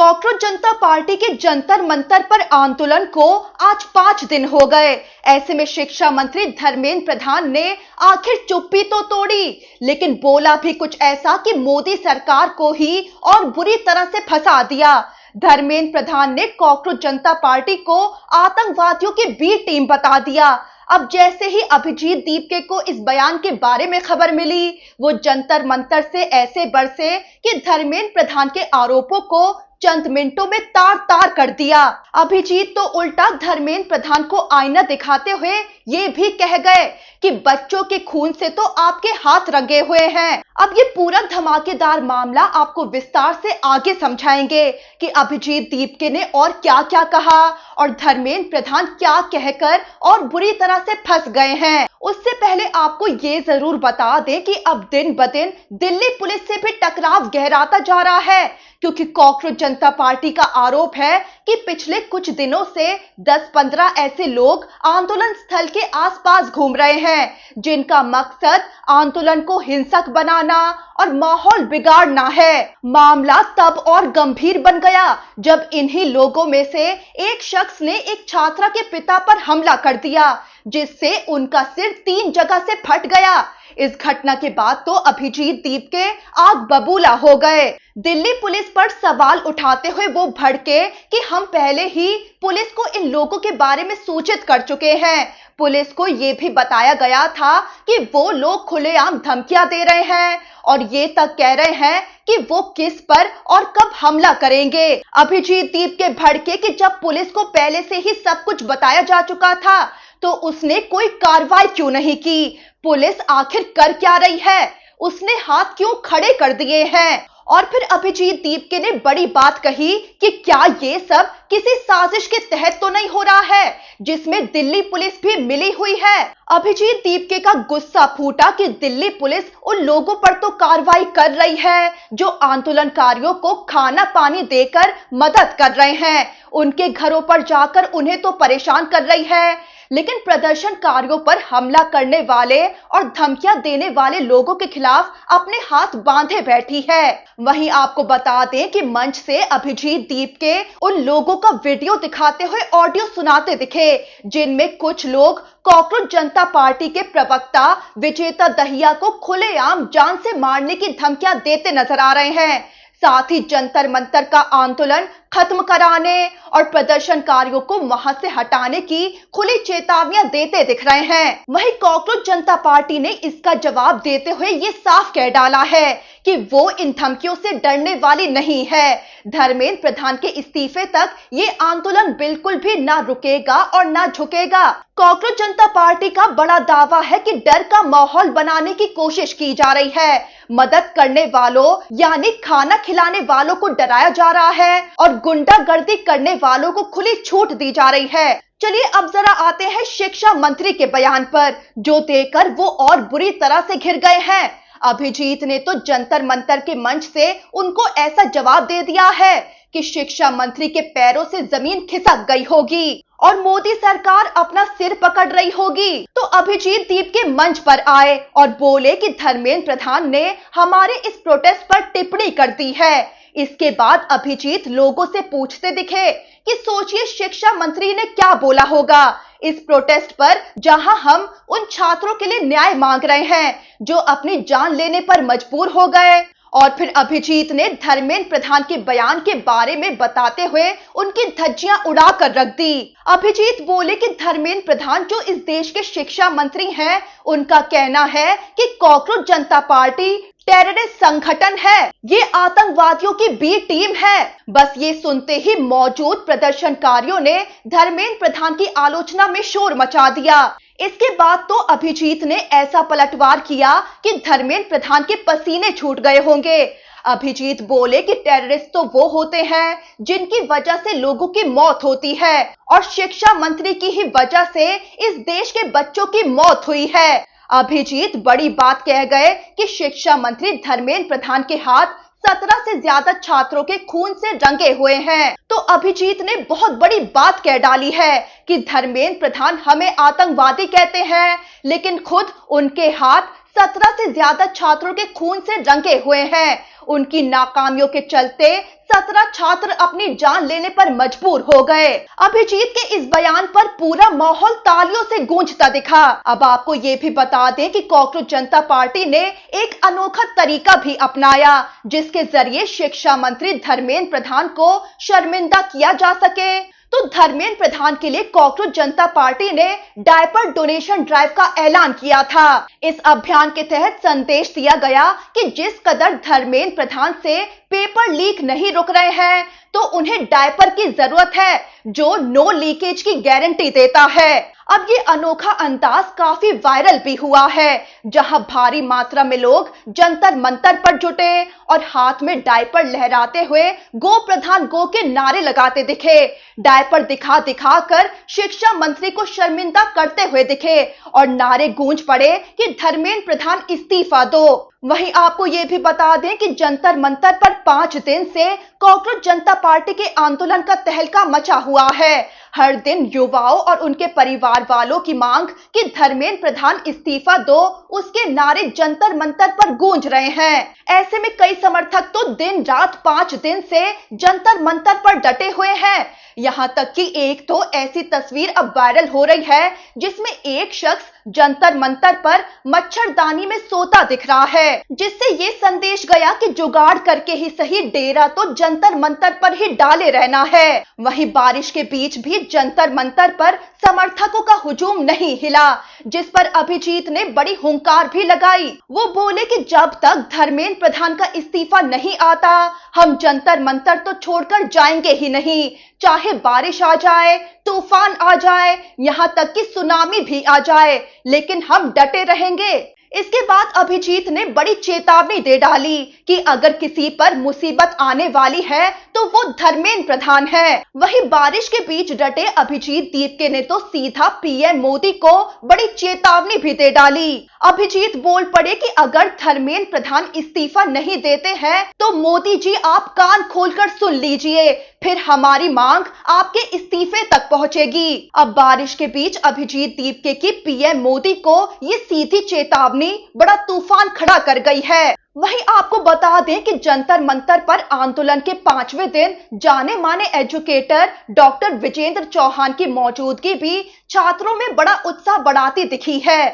Cockroach जनता party के जंतर मंतर पर आंदोलन को आज 5 दिन हो गए। ऐसे में शिक्षा मंत्री धर्मेंद्र प्रधान ने आखिर चुप्पी तो तोड़ी, लेकिन बोला भी कुछ ऐसा कि मोदी सरकार को ही और बुरी तरह से फंसा दिया। धर्मेंद्र प्रधान ने कॉकरोच जनता पार्टी को आतंकवादियों की बी टीम बता दिया। अब जैसे ही अभिजीत दीपके को इस बयान के बारे में खबर मिली, वो जंतर मंतर से ऐसे बरसे कि धर्मेंद्र प्रधान के आरोपों को चंद मिनटों में तार तार कर दिया। अभिजीत तो उल्टा धर्मेंद्र प्रधान को आईना दिखाते हुए ये भी कह गए कि बच्चों के खून से तो आपके हाथ रंगे हुए हैं। अब ये पूरा धमाकेदार मामला आपको विस्तार से आगे समझाएंगे कि अभिजीत दीपके ने और क्या क्या कहा और धर्मेंद्र प्रधान क्या कहकर और बुरी तरह से फंस गए हैं। उससे पहले आपको ये जरूर बता दें कि अब दिन ब दिन दिल्ली पुलिस से भी टकराव गहराता जा रहा है, क्योंकि कॉकरोच जनता पार्टी का आरोप है कि पिछले कुछ दिनों से 10-15 ऐसे लोग आंदोलन स्थल के आसपास घूम रहे हैं, जिनका मकसद आंदोलन को हिंसक बनाना और माहौल बिगाड़ना है। मामला तब और गंभीर बन गया जब इन्हीं लोगों में से एक शख्स ने एक छात्रा के पिता पर हमला कर दिया, जिससे उनका सिर 3 जगह से फट गया। इस घटना के बाद तो अभिजीत दीपके आग बबूला हो गए। दिल्ली पुलिस पर सवाल उठाते हुए वो भड़के कि हम पहले ही पुलिस को इन लोगों के बारे में सूचित कर चुके हैं। पुलिस को ये भी बताया गया था कि वो लोग खुलेआम धमकियां दे रहे हैं और ये तक कह रहे हैं कि वो किस पर और कब हमला करेंगे। अभिजीत दीपके भड़के कि जब पुलिस को पहले से ही सब कुछ बताया जा चुका था तो उसने कोई कार्रवाई क्यों नहीं की। पुलिस आखिर कर क्या रही है, उसने हाथ क्यों खड़े कर दिए हैं। और फिर अभिजीत दीपके ने बड़ी बात कही कि क्या ये सब किसी साजिश के तहत तो नहीं हो रहा है जिसमें दिल्ली पुलिस भी मिली हुई है। अभिजीत दीपके का गुस्सा फूटा कि दिल्ली पुलिस उन लोगों पर तो कार्रवाई कर रही है जो आंदोलनकारियों को खाना पानी देकर मदद कर रहे हैं, उनके घरों पर जाकर उन्हें तो परेशान कर रही है, लेकिन प्रदर्शनकारियों पर हमला करने वाले और धमकियां देने वाले लोगों के खिलाफ अपने हाथ बांधे बैठी है। वहीं आपको बता दें कि मंच से अभिजीत दीपके उन लोगों का वीडियो दिखाते हुए ऑडियो सुनाते दिखे, जिनमें कुछ लोग कॉकरोच जनता पार्टी के प्रवक्ता विजेता दहिया को खुलेआम जान से मारने की धमकियां देते नजर आ रहे हैं। साथ ही जंतर मंतर का आंदोलन खत्म कराने और प्रदर्शनकारियों को वहां से हटाने की खुली चेतावनियां देते दिख रहे हैं। वहीं कॉकरोच जनता पार्टी ने इसका जवाब देते हुए ये साफ कह डाला है कि वो इन धमकियों से डरने वाली नहीं है। धर्मेंद्र प्रधान के इस्तीफे तक ये आंदोलन बिल्कुल भी ना रुकेगा और ना झुकेगा। कॉकरोच जनता पार्टी का बड़ा दावा है कि डर का माहौल बनाने की कोशिश की जा रही है, मदद करने वालों यानी खाना खिलाने वालों को डराया जा रहा है और गुंडागर्दी करने वालों को खुली छूट दी जा रही है। चलिए अब जरा आते हैं शिक्षा मंत्री के बयान पर, जो देकर वो और बुरी तरह से घिर गए हैं। अभिजीत ने तो जंतर मंतर के मंच से उनको ऐसा जवाब दे दिया है कि शिक्षा मंत्री के पैरों से जमीन खिसक गई होगी और मोदी सरकार अपना सिर पकड़ रही होगी। तो अभिजीत दीपके मंच पर आए और बोले कि धर्मेंद्र प्रधान ने हमारे इस प्रोटेस्ट पर टिप्पणी कर दी है। इसके बाद अभिजीत लोगों से पूछते दिखे कि सोचिए शिक्षा मंत्री ने क्या बोला होगा इस प्रोटेस्ट पर, जहां हम उन छात्रों के लिए न्याय मांग रहे हैं जो अपनी जान लेने पर मजबूर हो गए। और फिर अभिजीत ने धर्मेंद्र प्रधान के बयान के बारे में बताते हुए उनकी धज्जियां उड़ाकर रख दी। अभिजीत बोले कि धर्मेंद्र प्रधान जो इस देश के शिक्षा मंत्री हैं, उनका कहना है कि कॉकरोच जनता पार्टी टेररिस्ट संगठन है, ये आतंकवादियों की बी टीम है। बस ये सुनते ही मौजूद प्रदर्शनकारियों ने धर्मेंद्र प्रधान की आलोचना में शोर मचा दिया। इसके बाद तो अभिजीत ने ऐसा पलटवार किया कि धर्मेंद्र प्रधान के पसीने छूट गए होंगे। अभिजीत बोले कि टेररिस्ट तो वो होते हैं जिनकी वजह से लोगों की मौत होती है और शिक्षा मंत्री की ही वजह से इस देश के बच्चों की मौत हुई है। अभिजीत बड़ी बात कह गए कि शिक्षा मंत्री धर्मेंद्र प्रधान के हाथ 17 से ज्यादा छात्रों के खून से रंगे हुए हैं। तो अभिजीत ने बहुत बड़ी बात कह डाली है कि धर्मेंद्र प्रधान हमें आतंकवादी कहते हैं, लेकिन खुद उनके हाथ 17 से ज्यादा छात्रों के खून से रंगे हुए हैं। उनकी नाकामियों के चलते 17 छात्र अपनी जान लेने पर मजबूर हो गए। अभिजीत के इस बयान पर पूरा माहौल तालियों से गूंजता दिखा। अब आपको ये भी बता दें कि कॉकरोच जनता पार्टी ने एक अनोखा तरीका भी अपनाया, जिसके जरिए शिक्षा मंत्री धर्मेंद्र प्रधान को शर्मिंदा किया जा सके। तो धर्मेंद्र प्रधान के लिए कॉकरोच जनता पार्टी ने डायपर डोनेशन ड्राइव का ऐलान किया था। इस अभियान के तहत संदेश दिया गया कि जिस कदर धर्मेंद्र प्रधान से पेपर लीक नहीं रुक रहे हैं, तो उन्हें डायपर की जरूरत है जो नो लीकेज की गारंटी देता है। अब ये अनोखा अंदाज काफी वायरल भी हुआ है, जहां भारी मात्रा में लोग जंतर मंतर पर जुटे और हाथ में डायपर लहराते हुए गो प्रधान गो के नारे लगाते दिखे। डायपर दिखा दिखा कर शिक्षा मंत्री को शर्मिंदा करते हुए दिखे और नारे गूंज पड़े कि धर्मेंद्र प्रधान इस्तीफा दो। वहीं आपको ये भी बता दें कि जंतर मंतर पर 5 दिन से कॉकरोच जनता पार्टी के आंदोलन का तहलका मचा हुआ है। हर दिन युवाओं और उनके परिवार वालों की मांग कि धर्मेंद्र प्रधान इस्तीफा दो, उसके नारे जंतर मंतर पर गूंज रहे हैं। ऐसे में कई समर्थक तो दिन रात 5 दिन से जंतर मंतर पर डटे हुए हैं। यहाँ तक कि एक तो ऐसी तस्वीर अब वायरल हो रही है जिसमें एक शख्स जंतर मंतर पर मच्छरदानी में सोता दिख रहा है, जिससे ये संदेश गया कि जुगाड़ करके ही सही डेरा तो जंतर मंतर पर ही डाले रहना है। वहीं बारिश के बीच भी जंतर मंतर पर समर्थकों का हुजूम नहीं हिला, जिस पर अभिजीत ने बड़ी हुंकार भी लगाई। वो बोले कि जब तक धर्मेंद्र प्रधान का इस्तीफा नहीं आता, हम जंतर मंतर तो छोड़कर जाएंगे ही नहीं, चाहे बारिश आ जाए, तूफान आ जाए, यहाँ तक कि सुनामी भी आ जाए, लेकिन हम डटे रहेंगे। इसके बाद अभिजीत ने बड़ी चेतावनी दे डाली कि अगर किसी पर मुसीबत आने वाली है तो वो धर्मेंद्र प्रधान है। वहीं बारिश के बीच डटे अभिजीत दीपके ने तो सीधा पीएम मोदी को बड़ी चेतावनी भी दे डाली। अभिजीत बोल पड़े कि अगर धर्मेंद्र प्रधान इस्तीफा नहीं देते हैं तो मोदी जी आप कान खोलकर सुन लीजिए, फिर हमारी मांग आपके इस्तीफे तक पहुंचेगी। अब बारिश के बीच अभिजीत दीपके की पीएम मोदी को ये सीधी चेतावनी बड़ा तूफान खड़ा कर गई है। वहीं आपको बता दें कि जंतर मंतर पर आंदोलन के 5वें दिन जाने माने एजुकेटर डॉक्टर विजेंद्र चौहान की मौजूदगी भी छात्रों में बड़ा उत्साह बढ़ाती दिखी है।